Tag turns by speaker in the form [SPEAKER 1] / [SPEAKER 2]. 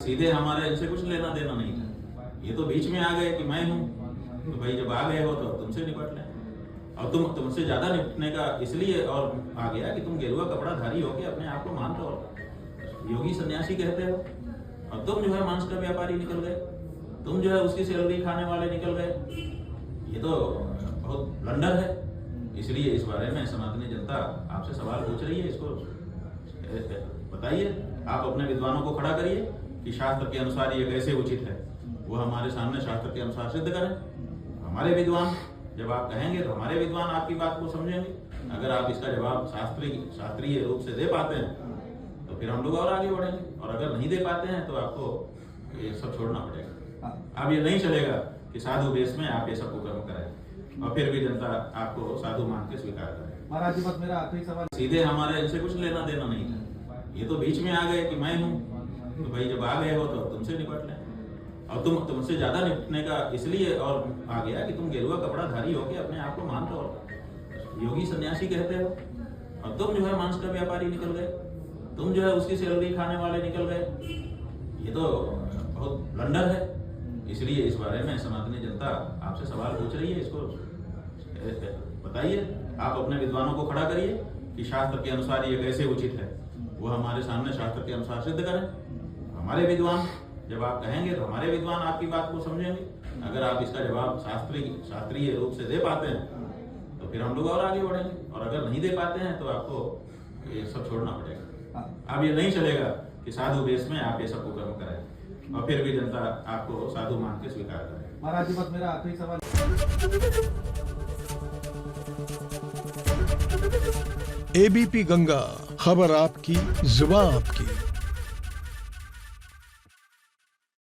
[SPEAKER 1] सीधे हमारे इनसे कुछ लेना देना नहीं था। ये तो बीच में आ गए कि मैं हूँ, तो भाई जब आ गए हो तो तुमसे निपट लें। और तुमसे ज्यादा निपटने का इसलिए और आ गया कि तुम गेरुआ कपड़ा धारी होके अपने आप को मानते हो, योगी सन्यासी कहते हो, और तुम जो है मांस का व्यापारी निकल गए, तुम जो है उसकी सैलरी खाने वाले निकल गए। ये तो बहुत ब्लंडर है। इसलिए इस बारे में सनातनी जनता आपसे सवाल पूछ रही है, इसको बताइए। आप अपने विद्वानों को खड़ा करिए कि शास्त्र के अनुसार ये कैसे उचित है, वो हमारे सामने शास्त्र के अनुसार सिद्ध करें। हमारे विद्वान जब आप कहेंगे तो हमारे विद्वान आपकी बात को समझेंगे। अगर आप इसका जवाब शास्त्रीय रूप से दे पाते हैं तो फिर हम लोग और आगे बढ़ेंगे, और अगर नहीं दे पाते हैं तो आपको ये सब छोड़ना पड़ेगा। अब ये नहीं चलेगा कि साधु वेश में आप ये सब कर्म करें और फिर भी जनता आपको साधु मान के स्वीकार करे।
[SPEAKER 2] महाराज जी, बस मेरा आखिरी सवाल।
[SPEAKER 1] सीधे हमारे इनसे कुछ लेना देना नहीं था। ये तो बीच में आ गए कि मैं हूँ, तो भाई जब आ गए हो तो तुमसे निपट लें। और तुमसे ज्यादा निपटने का इसलिए और आ गया कि तुम गेरुआ कपड़ा धारी होके अपने आप को मानते हो, योगी सन्यासी कहते हो, और तुम जो है मांस का व्यापारी निकल गए, तुम जो है उसकी सैलरी खाने वाले निकल गए। ये तो बहुत ब्लंडर है। इसलिए इस बारे में सनातनी जनता आपसे सवाल पूछ रही है, इसको बताइए। आप अपने विद्वानों को खड़ा करिए कि शास्त्र के अनुसार ये कैसे उचित है, वो हमारे सामने शास्त्र के अनुसार सिद्ध करें। हमारे विद्वान जब आप कहेंगे तो हमारे विद्वान आपकी बात को समझेंगे। अगर आप इसका जवाब शास्त्रीय रूप से दे पाते हैं तो फिर हम लोग और आगे बढ़ेंगे, और अगर नहीं दे पाते हैं तो आपको ये सब छोड़ना पड़ेगा। अब ये नहीं चलेगा कि साधु वेश में आप ये सब कर्म करें और फिर भी जनता आपको साधु मान के स्वीकार करे।
[SPEAKER 2] महाराज जी, बस मेरा आखिरी सवाल।
[SPEAKER 3] एबीपी गंगा, खबर आपकी, जुबान आपकी।